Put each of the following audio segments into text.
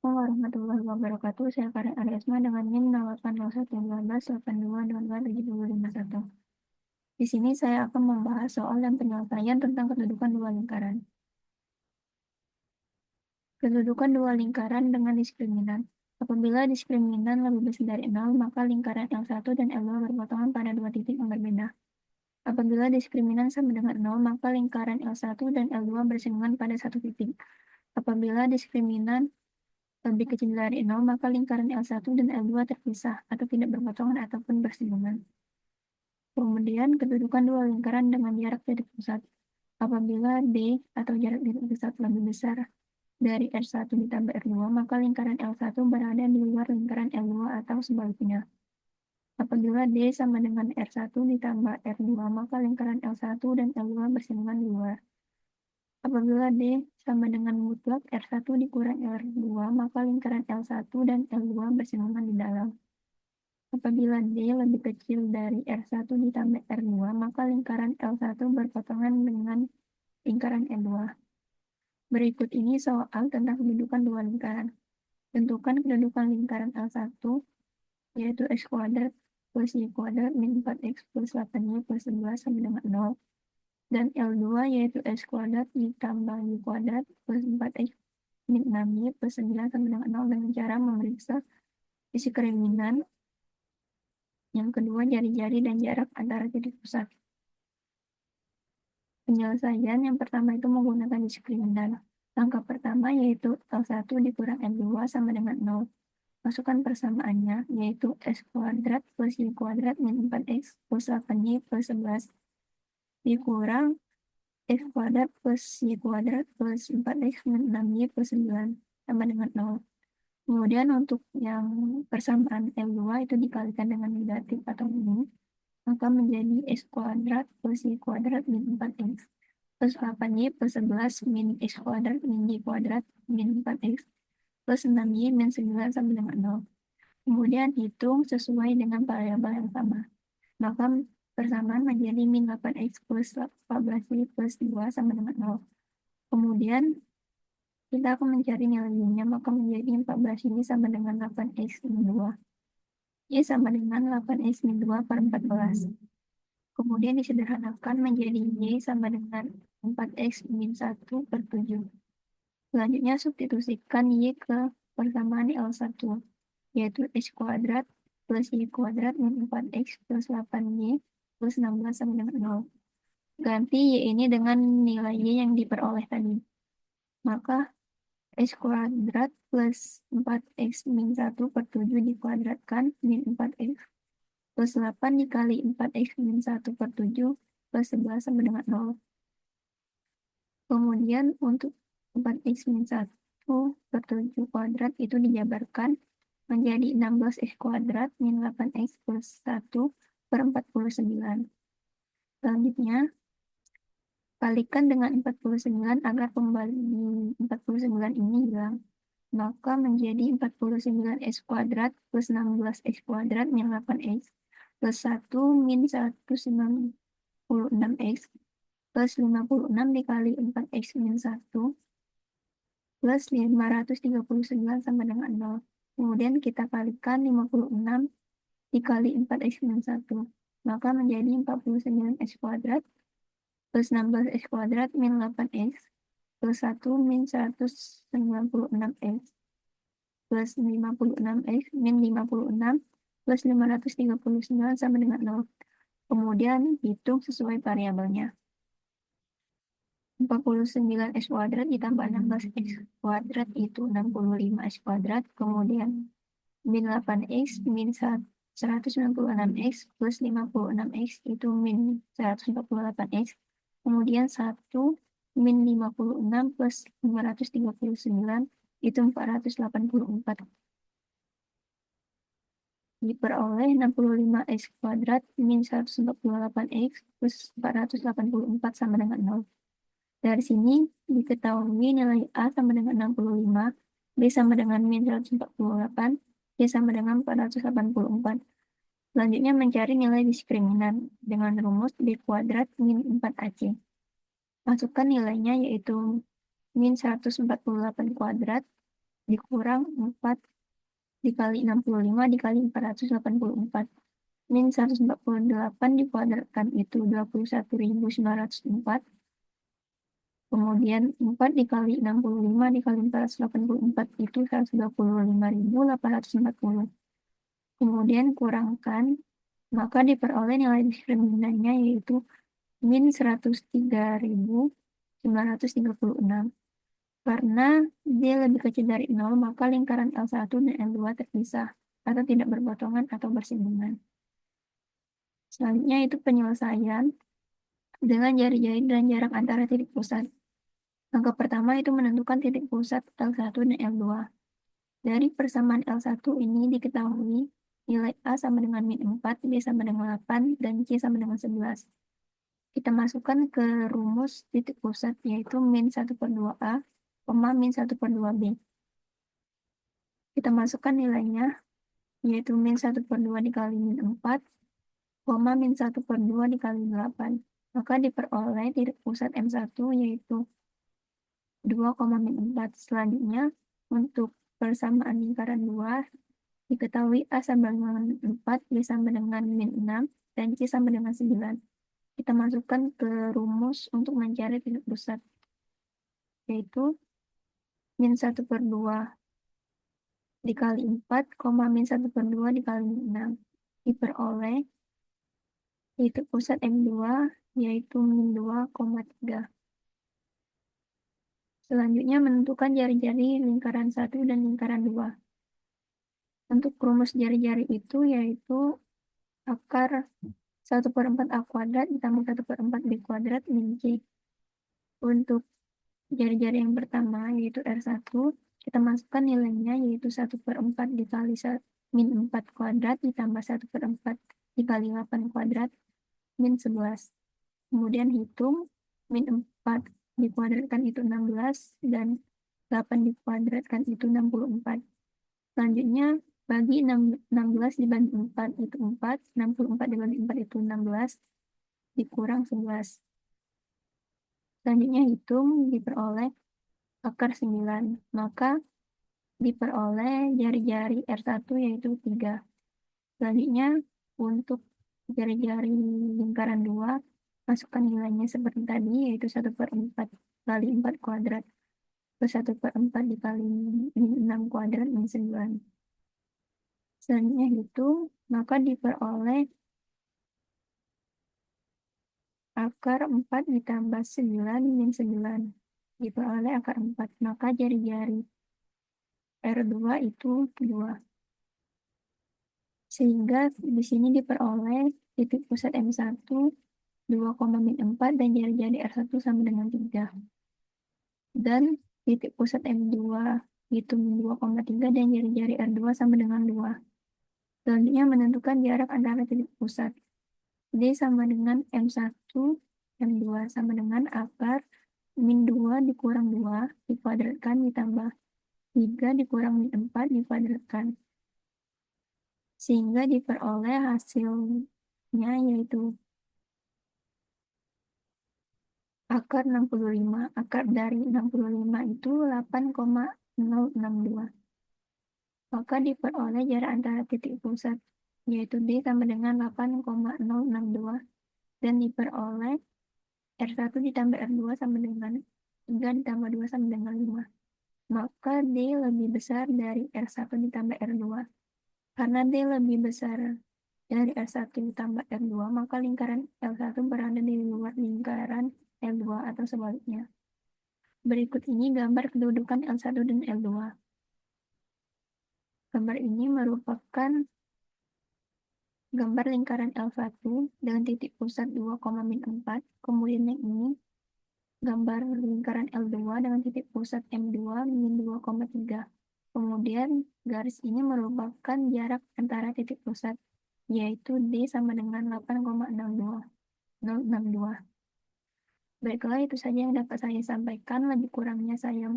Assalamualaikum warahmatullahi wabarakatuh. Saya Karen Aryasma dengan NIM 080112827251. Di sini saya akan membahas soal dan penyelesaian tentang kedudukan dua lingkaran. Kedudukan dua lingkaran dengan diskriminan. Apabila diskriminan lebih besar dari 0, maka lingkaran L1 dan L2 berpotongan pada dua titik yang berbeda. Apabila diskriminan sama dengan 0, maka lingkaran L1 dan L2 bersinggungan pada satu titik. Apabila diskriminan lebih kecil dari 0, maka lingkaran L1 dan L2 terpisah atau tidak berpotongan ataupun bersinggungan. Kemudian, kedudukan dua lingkaran dengan jarak titik pusat. Apabila D atau jarak titik pusat lebih besar dari R1 ditambah R2, maka lingkaran L1 berada di luar lingkaran L2 atau sebaliknya. Apabila D sama dengan R1 ditambah R2, maka lingkaran L1 dan L2 bersinggungan di luar. Apabila D sama dengan mutlak R1 dikurang R2, maka lingkaran L1 dan L2 bersinggungan di dalam. Apabila D lebih kecil dari R1 ditambah R2, maka lingkaran L1 berpotongan dengan lingkaran L2. Berikut ini soal tentang kedudukan dua lingkaran. Tentukan kedudukan lingkaran L1, yaitu X kuadrat plus Y kuadrat min 4X plus 8Y plus 11 sama dengan 0. Dan L2 yaitu X kuadrat ditambah Y kuadrat plus 4X min 6Y plus 9 sama dengan 0 dengan cara memeriksa diskriminan. Yang kedua, jari-jari dan jarak antara titik pusat. Penyelesaian yang pertama itu menggunakan diskriminan. Langkah pertama yaitu L1 dikurang L2 sama dengan 0. Masukkan persamaannya, yaitu X kuadrat plus Y kuadrat min 4X plus 8Y plus 11 dikurang X kuadrat plus Y kuadrat plus 4X min 6Y plus 9 sama dengan 0. Kemudian untuk yang persamaan L2 itu dikalikan dengan negatif atau min, maka menjadi X kuadrat plus Y kuadrat min 4X plus 8Y plus 11 min X kuadrat min Y kuadrat min 4X plus 6Y min 9 sama dengan 0. Kemudian hitung sesuai dengan variabel yang sama. Maka persamaan menjadi min 8X plus 14Y plus 2 sama dengan 0. Kemudian kita akan mencari nilai Y-nya, maka menjadi 14 ini sama dengan 8X min 2. Y sama dengan 8X min 2 per 14. Kemudian disederhanakan menjadi Y sama dengan 4X min 1 per 7. Selanjutnya substitusikan Y ke persamaan L1, yaitu X kuadrat plus Y kuadrat min 4X plus 8Y plus 16 sama dengan 0. Ganti Y ini dengan nilai Y yang diperoleh tadi. Maka X kuadrat plus 4X min 1 per 7 dikuadratkan min 4X plus 8 dikali 4X min 1 per 7 plus 11 sama dengan 0. Kemudian untuk 4X min 1 per 7 kuadrat itu dijabarkan menjadi 16X kuadrat min 8X plus 1 per 49. Selanjutnya, kalikan dengan 49 agar pembagi 49 ini hilang. Maka menjadi 49X kuadrat plus 16X kuadrat min 8X plus 1 min 196X plus 56 dikali 4X min 1 plus 539 sama dengan 0. Kemudian kita kalikan 56 dikali 4X min 1. Maka menjadi 49X kuadrat plus 16X kuadrat min 8X plus 1 min 196X plus 56X min 56 plus 539 sama dengan 0. Kemudian hitung sesuai variabelnya. 49X kuadrat ditambah 16X kuadrat itu 65X kuadrat. Kemudian min 8X min 196X plus 56X itu min 148X. Kemudian 1 min 56 plus 539 itu 484. Diperoleh 65X kuadrat min 148X plus 484 sama dengan 0. Dari sini diketahui nilai A sama dengan 65, B sama dengan min 148, C sama dengan 484. Selanjutnya mencari nilai diskriminan dengan rumus B kuadrat min 4AC. Masukkan nilainya yaitu min 148 kuadrat dikurang 4 dikali 65 dikali 484. Min 148 dikuadratkan itu 21.904. Kemudian 4 dikali 65 dikali 484 itu 125.840. Kemudian kurangkan, maka diperoleh nilai diskriminannya yaitu min 103.936. Karena dia lebih kecil dari 0, maka lingkaran L1 dan L2 terpisah atau tidak berpotongan atau bersinggungan. Selanjutnya itu penyelesaian dengan jari-jari dan jarak antara titik pusat. Langkah pertama itu menentukan titik pusat L1 dan L2. Dari persamaan L1 ini diketahui nilai A sama dengan min 4, B sama dengan 8, dan C sama dengan 11. Kita masukkan ke rumus titik pusat yaitu min 1/2A, min 1/2B. Kita masukkan nilainya yaitu min 1/2 dikali min 4, min 1/2 dikali 8. Maka diperoleh titik pusat M1 yaitu 2, min 4. Selanjutnya, untuk persamaan lingkaran 2, diketahui A sama dengan 4, B sama dengan min 6, dan C sama dengan 9. Kita masukkan ke rumus untuk mencari titik pusat, yaitu min 1/2 dikali 4, min 1/2 dikali min 6. Diperoleh titik pusat M2, yaitu min 2,3. Selanjutnya menentukan jari-jari lingkaran 1 dan lingkaran 2. Untuk rumus jari-jari itu yaitu akar 1/4 A kuadrat ditambah 1/4 B kuadrat min C. Untuk jari-jari yang pertama yaitu R1, kita masukkan nilainya yaitu 1/4 dikali min 4 kuadrat ditambah 1/4 dikali 8 kuadrat min 11. Kemudian hitung min 4 dikuadratkan itu 16 dan 8 dikuadratkan itu 64. Selanjutnya bagi 16 dibagi 4 itu 4, 64 dibagi 4 itu 16, dikurang 11. Selanjutnya hitung diperoleh akar 9, maka diperoleh jari-jari R1 yaitu 3. Selanjutnya untuk jari-jari lingkaran 2, masukkan nilainya seperti tadi yaitu 1/4 kali 4 kuadrat plus 1/4 dikali min 6 kuadrat min 9. Selanjutnya hitung, maka diperoleh akar 4 ditambah 9 min 9. Diperoleh akar 4, maka jari-jari R2 itu 2. Sehingga di sini diperoleh titik pusat M1 2, min 4 dan jari-jari R1 sama dengan 3. Dan titik pusat M2 itu min 2,3 dan jari-jari R2 sama dengan 2. Selanjutnya menentukan jarak antara titik pusat. D sama dengan M1, M2 sama dengan akar min 2 dikurang 2 dikuadratkan ditambah 3 dikurang min 4 dikuadratkan. Sehingga diperoleh hasilnya yaitu akar 65. Akar dari 65 itu 8,062. Maka diperoleh jarak antara titik pusat yaitu D sama dengan 8,062 dan diperoleh R1 ditambah R2 sama dengan 3 ditambah 2 sama dengan 5. Maka D lebih besar dari R1 ditambah R2. Karena D lebih besar dari R1 ditambah R2, maka lingkaran L1 berada di luar lingkaran L2 atau sebaliknya. Berikut ini gambar kedudukan L1 dan L2. Gambar ini merupakan gambar lingkaran L1 dengan titik pusat 2, min 4. Kemudian yang ini gambar lingkaran L2 dengan titik pusat M2 min 2,3. Kemudian garis ini merupakan jarak antara titik pusat, yaitu D sama dengan 8,062. Baiklah, itu saja yang dapat saya sampaikan. Lebih kurangnya saya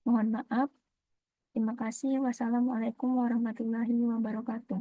mohon maaf. Terima kasih. Wassalamualaikum warahmatullahi wabarakatuh.